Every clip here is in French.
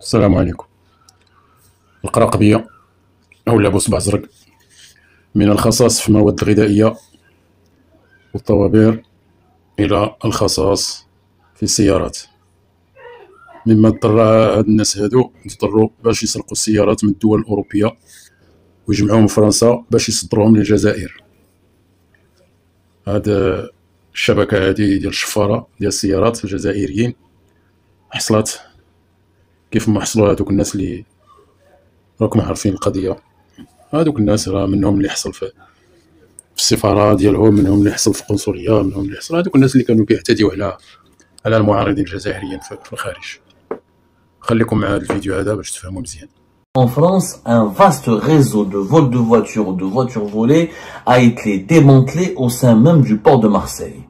السلام عليكم. القراقبية أو لعب صبع زرق من الخصاص في المواد الغذائية والطوابير إلى الخصاص في السيارات، مما اضطر هاد الناس هادو يضطروا باش يسرقوا السيارات من الدول الأوروبية ويجمعوهم في فرنسا باش يصدروهم للجزائر. هاد الشبكة هادي ديال الشفارة ديال السيارات الجزائريين حصلت كيف ما حصلوا هادوك الناس اللي راكم عارفين القضية. هادوك الناس راه منهم اللي حصل في السفارة ديالهم، منهم اللي حصل في القنصلية، منهم اللي حصل هادوك الناس اللي كانوا كيعتديو على المعارضين الجزائريين في الخارج. خليكم مع هذا الفيديو هذا باش تفهموا مزيان. En France, un vaste réseau de vol de voitures ou de voitures volées a été démantelé au sein même du port de Marseille.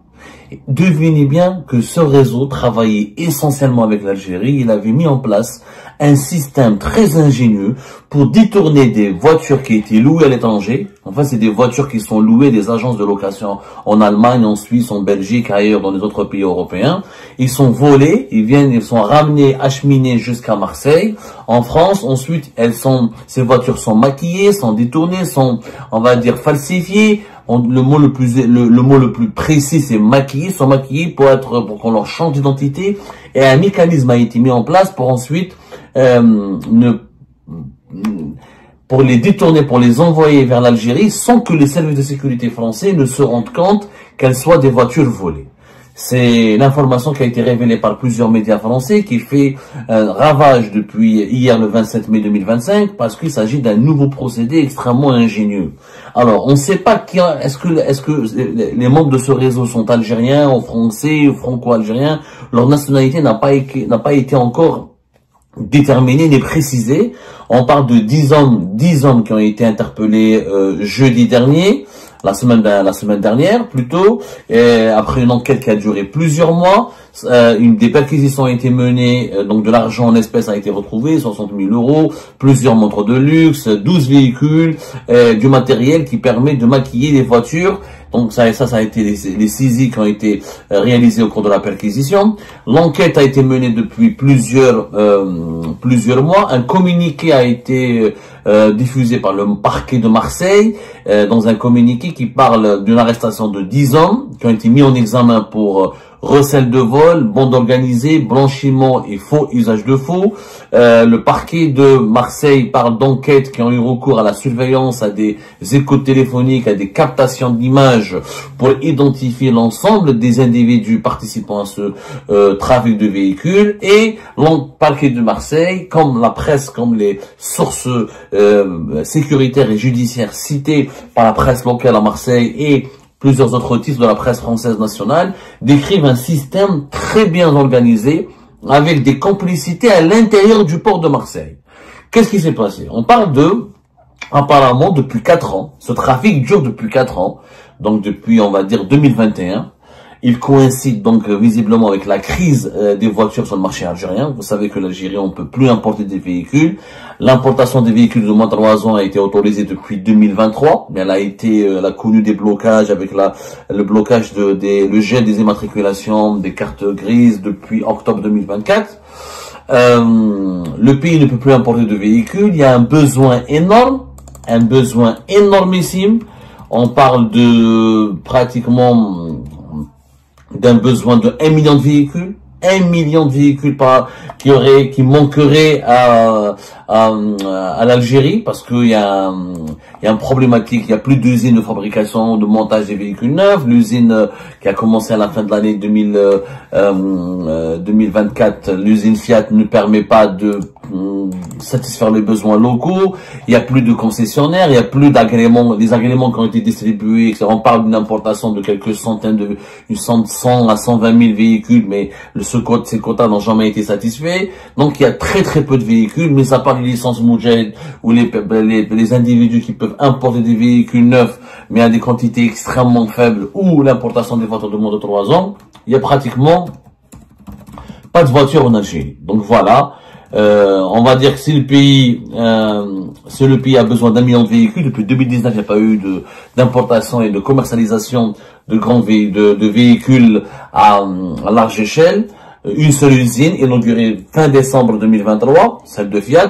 Et devinez bien que ce réseau travaillait essentiellement avec l'Algérie. Il avait mis en place un système très ingénieux pour détourner des voitures qui étaient louées à l'étranger. Enfin, c'est des voitures qui sont louées des agences de location en Allemagne, en Suisse, en Belgique, ailleurs dans les autres pays européens. Ils sont volés, ils sont ramenés, acheminés jusqu'à Marseille. En France, ensuite, ces voitures sont maquillées, sont détournées, sont, on va dire, falsifiées. Le mot le plus précis, c'est maquillés, sont maquillés pour qu'on leur change d'identité. Et un mécanisme a été mis en place pour ensuite, pour les détourner, pour les envoyer vers l'Algérie sans que les services de sécurité français ne se rendent compte qu'elles soient des voitures volées. C'est l'information qui a été révélée par plusieurs médias français qui fait un ravage depuis hier le 27 mai 2025 parce qu'il s'agit d'un nouveau procédé extrêmement ingénieux. Alors, on ne sait pas est-ce que les membres de ce réseau sont algériens ou français ou franco-algériens. Leur nationalité n'a pas été encore déterminée ni précisée. On parle de 10 hommes qui ont été interpellés jeudi dernier. La semaine dernière, plutôt, après une enquête qui a duré plusieurs mois, des perquisitions ont été menées, donc de l'argent en espèces a été retrouvé, 60 000 euros, plusieurs montres de luxe, 12 véhicules, du matériel qui permet de maquiller les voitures. Donc ça a été les saisies qui ont été réalisées au cours de la perquisition. L'enquête a été menée depuis plusieurs mois. Un communiqué a été diffusé par le parquet de Marseille, dans un communiqué qui parle d'une arrestation de 10 hommes qui ont été mis en examen pour recel de vol, bande organisée, blanchiment et faux usage de faux. Le parquet de Marseille parle d'enquêtes qui ont eu recours à la surveillance, à des écoutes téléphoniques, à des captations d'images pour identifier l'ensemble des individus participant à ce trafic de véhicules. Et le parquet de Marseille, comme la presse, comme les sources sécuritaires et judiciaires citées par la presse locale à Marseille et plusieurs autres titres de la presse française nationale, décrivent un système très bien organisé avec des complicités à l'intérieur du port de Marseille. Qu'est-ce qui s'est passé? On parle apparemment depuis 4 ans. Ce trafic dure depuis 4 ans. Donc depuis, on va dire, 2021. Il coïncide donc visiblement avec la crise des voitures sur le marché algérien. Vous savez que l'Algérie, on peut plus importer des véhicules. L'importation des véhicules de moins de 3 ans a été autorisée depuis 2023, mais elle a connu des blocages avec le blocage le gel des immatriculations, des cartes grises depuis octobre 2024. Le pays ne peut plus importer de véhicules. Il y a un besoin énormissime. On parle de pratiquement d'un besoin de 1 million de véhicules. 1 million de véhicules qui manqueraient à l'Algérie parce qu'il y a une problématique, il y a plus d'usines de fabrication, de montage des véhicules neufs. L'usine qui a commencé à la fin de l'année 2024, l'usine Fiat ne permet pas de satisfaire les besoins locaux. Il y a plus de concessionnaires, il y a plus d'agréments, les agréments qui ont été distribués. On parle d'une importation de quelques centaines 100 à 120 000 véhicules, mais ces quotas n'ont jamais été satisfaits. Donc il y a très peu de véhicules, mais à part les licences Moudjahid ou les individus qui peuvent importer des véhicules neufs, mais à des quantités extrêmement faibles, ou l'importation des voitures de moins de 3 ans, il y a pratiquement pas de voitures en Algérie. Donc voilà. On va dire que si le pays a besoin d'1 million de véhicules, depuis 2019, il n'y a pas eu d'importation et de commercialisation de véhicules à large échelle. une seule usine inaugurée fin décembre 2023, celle de Fiat,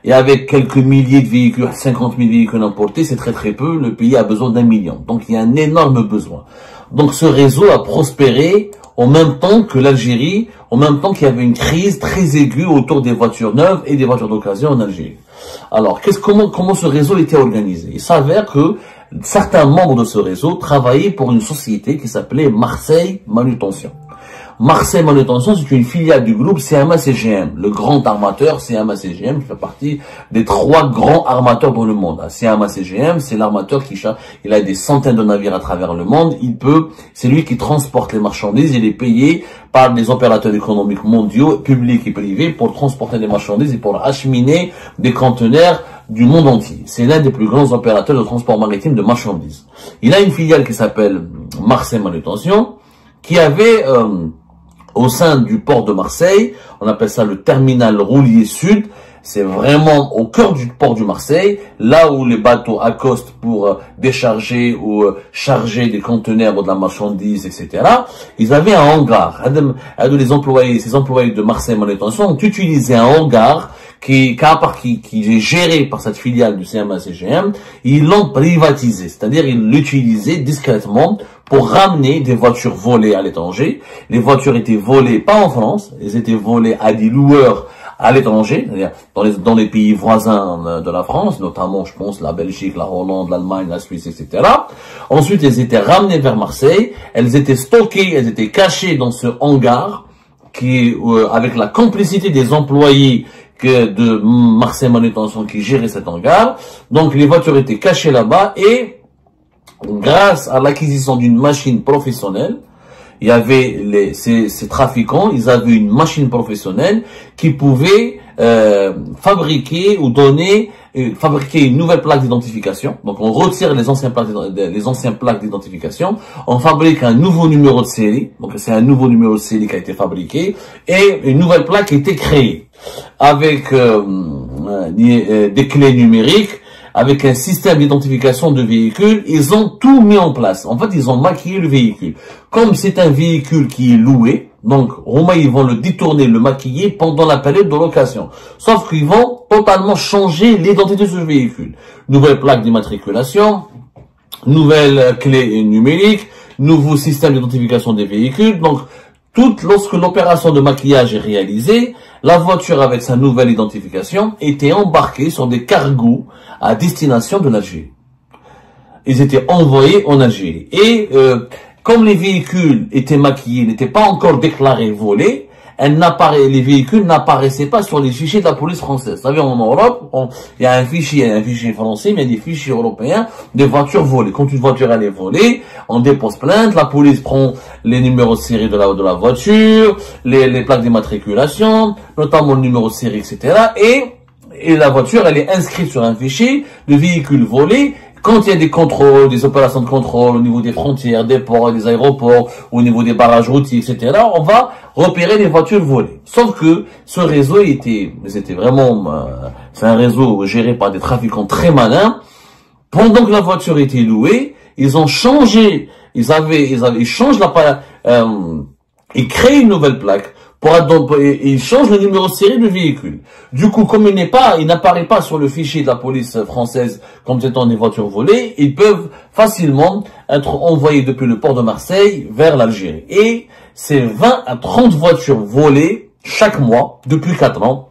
et avec quelques milliers de véhicules, 50 000 véhicules importés, c'est très très peu, le pays a besoin d'1 million. Donc il y a un énorme besoin. Donc ce réseau a prospéré en même temps que l'Algérie, en même temps qu'il y avait une crise très aiguë autour des voitures neuves et des voitures d'occasion en Algérie. Alors, comment ce réseau était organisé? Il s'avère que certains membres de ce réseau travaillaient pour une société qui s'appelait Marseille Manutention. Marseille Manutention, c'est une filiale du groupe CMA-CGM, le grand armateur CMA-CGM qui fait partie des 3 grands armateurs dans le monde. CMA-CGM, c'est l'armateur il a des centaines de navires à travers le monde. C'est lui qui transporte les marchandises. Il est payé par des opérateurs économiques mondiaux, publics et privés, pour transporter des marchandises et pour acheminer des conteneurs du monde entier. C'est l'un des plus grands opérateurs de transport maritime de marchandises. Il a une filiale qui s'appelle Marseille Manutention, qui avait au sein du port de Marseille, on appelle ça le terminal roulier sud. C'est vraiment au cœur du port de Marseille, là où les bateaux accostent pour décharger ou charger des conteneurs ou de la marchandise, etc. Ils avaient un hangar. Ces employés de Marseille Manutention ont utilisé un hangar qui est géré par cette filiale du CMA-CGM. Ils l'ont privatisé, c'est-à-dire ils l'utilisaient discrètement pour ramener des voitures volées à l'étranger. Les voitures étaient volées pas en France, elles étaient volées à des loueurs à l'étranger, c'est-à-dire dans les pays voisins de la France, notamment, je pense, la Belgique, la Hollande, l'Allemagne, la Suisse, etc. Ensuite, elles étaient ramenées vers Marseille, elles étaient stockées, elles étaient cachées dans ce hangar, avec la complicité des employés de Marseille Manutention qui gérait cet hangar. Donc, les voitures étaient cachées là-bas et, grâce à l'acquisition d'une machine professionnelle, il y avait ces trafiquants, ils avaient une machine professionnelle qui pouvait fabriquer une nouvelle plaque d'identification. Donc on retire les anciennes plaques d'identification, on fabrique un nouveau numéro de série. Donc c'est un nouveau numéro de série qui a été fabriqué et une nouvelle plaque a été créée avec des clés numériques. Avec un système d'identification de véhicule, ils ont tout mis en place. En fait, ils ont maquillé le véhicule. Comme c'est un véhicule qui est loué, donc, ils vont le détourner, le maquiller pendant la période de location. Sauf qu'ils vont totalement changer l'identité de ce véhicule. Nouvelle plaque d'immatriculation, nouvelle clé numérique, nouveau système d'identification des véhicules. Donc, lorsque l'opération de maquillage est réalisée, la voiture avec sa nouvelle identification était embarquée sur des cargos à destination de l'Algérie. Ils étaient envoyés en Algérie. Et comme les véhicules étaient maquillés, n'étaient pas encore déclarés volés, les véhicules n'apparaissaient pas sur les fichiers de la police française. Vous savez, en Europe, il y a un fichier français, mais il y a des fichiers européens des voitures volées. Quand une voiture elle est volée, on dépose plainte, la police prend les numéros de série de la voiture, les plaques d'immatriculation, notamment le numéro de série, etc. Et la voiture, elle est inscrite sur un fichier de véhicules volés. Quand il y a des contrôles, des opérations de contrôle au niveau des frontières, des ports, des aéroports, au niveau des barrages routiers, etc., on va repérer les voitures volées. Sauf que ce réseau c'est un réseau géré par des trafiquants très malins. Pendant que la voiture était louée, ils ont changé, ils créent une nouvelle plaque. Il change le numéro de série du véhicule. Du coup, comme il n'apparaît pas sur le fichier de la police française comme étant des voitures volées, ils peuvent facilement être envoyés depuis le port de Marseille vers l'Algérie. Et c'est 20 à 30 voitures volées chaque mois, depuis 4 ans,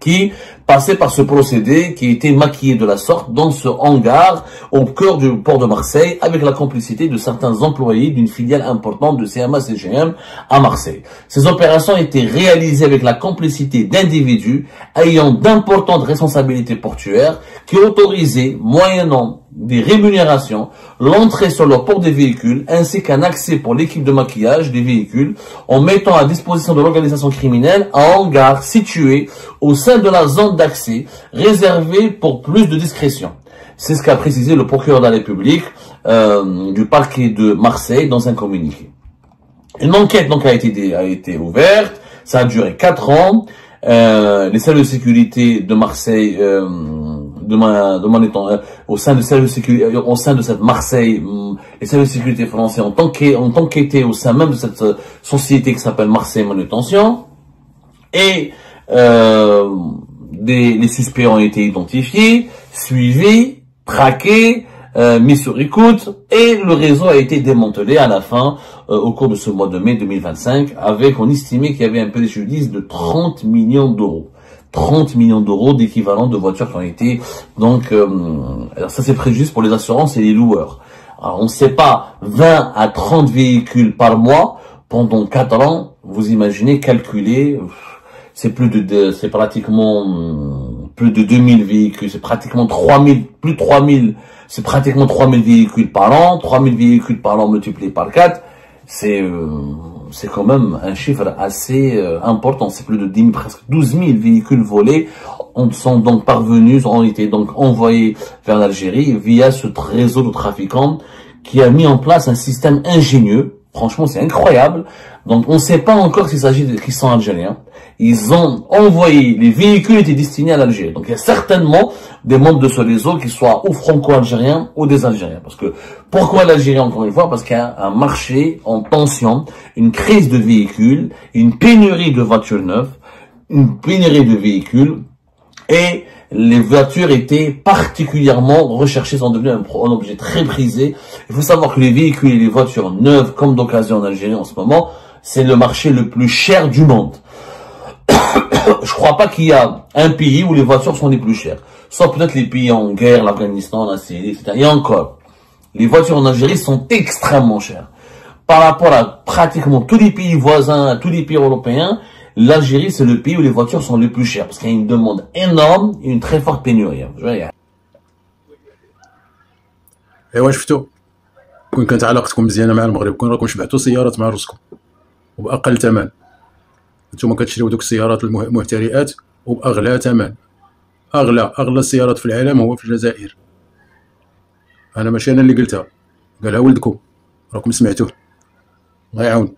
qui passaient par ce procédé, qui était maquillé de la sorte dans ce hangar au cœur du port de Marseille, avec la complicité de certains employés d'une filiale importante de CMA-CGM à Marseille. Ces opérations étaient réalisées avec la complicité d'individus ayant d'importantes responsabilités portuaires qui autorisaient, moyennant des rémunérations, l'entrée sur leur port des véhicules, ainsi qu'un accès pour l'équipe de maquillage des véhicules, en mettant à disposition de l'organisation criminelle un hangar situé au sein de la zone d'accès, réservé pour plus de discrétion. C'est ce qu'a précisé le procureur de la République du parquet de Marseille dans un communiqué. Une enquête donc a été ouverte, ça a duré 4 ans. Les services de sécurité de Marseille au sein de service de sécurité, au sein de cette Marseille, les services de sécurité français en tant qu'étaient au sein même de cette société qui s'appelle Marseille Manutention. Et les suspects ont été identifiés, suivis, traqués, mis sur écoute, et le réseau a été démantelé à la fin, au cours de ce mois de mai 2025, avec, on estimait qu'il y avait un préjudice de 30 millions d'euros. 30 millions d'euros d'équivalent de voitures qui ont été, donc, alors ça c'est préjudice pour les assurances et les loueurs. Alors on ne sait pas, 20 à 30 véhicules par mois, pendant 4 ans, vous imaginez, calculer, c'est c'est pratiquement plus de 2000 véhicules, c'est pratiquement 3000, plus de 3000, c'est pratiquement 3000 véhicules par an, 3000 véhicules par an multiplié par 4, c'est quand même un chiffre assez important, c'est plus de 10 000, presque 12 000 véhicules volés, sont donc parvenus, ont été donc envoyés vers l'Algérie via ce réseau de trafiquants qui a mis en place un système ingénieux. Franchement, c'est incroyable. Donc, on ne sait pas encore s'il s'agit de qui sont algériens. Ils ont envoyé, les véhicules étaient destinés à l'Algérie. Donc, il y a certainement des membres de ce réseau qui soient ou franco-algériens ou des Algériens. Parce que, pourquoi l'Algérie, encore une fois? Parce qu'il y a un marché en tension, une crise de véhicules, une pénurie de voitures neuves, une pénurie de véhicules, et les voitures étaient particulièrement recherchées, sont devenues un objet très prisé. Il faut savoir que les véhicules et les voitures neuves, comme d'occasion en Algérie en ce moment, c'est le marché le plus cher du monde. Je crois pas qu'il y a un pays où les voitures sont les plus chères. Sauf peut-être les pays en guerre, l'Afghanistan, la Syrie, etc. Et encore, les voitures en Algérie sont extrêmement chères. Par rapport à pratiquement tous les pays voisins, tous les pays européens, l'Algérie, c'est le pays où les voitures sont les plus chères, parce qu'il y a une demande énorme et une très forte pénurie. ايوا شفتوا، كون كانت علاقتكم مزيانه مع المغرب، كون راكم شبعتوا سيارات مع راسكم وباقل ثمن، نتوما كتشريو دوك السيارات المهترئات وباغلى ثمن. اغلى السيارات في العالم هو في الجزائر. انا ماشي انا اللي قلتها، قالها ولدكم، راكم سمعتوه. الله يعاون.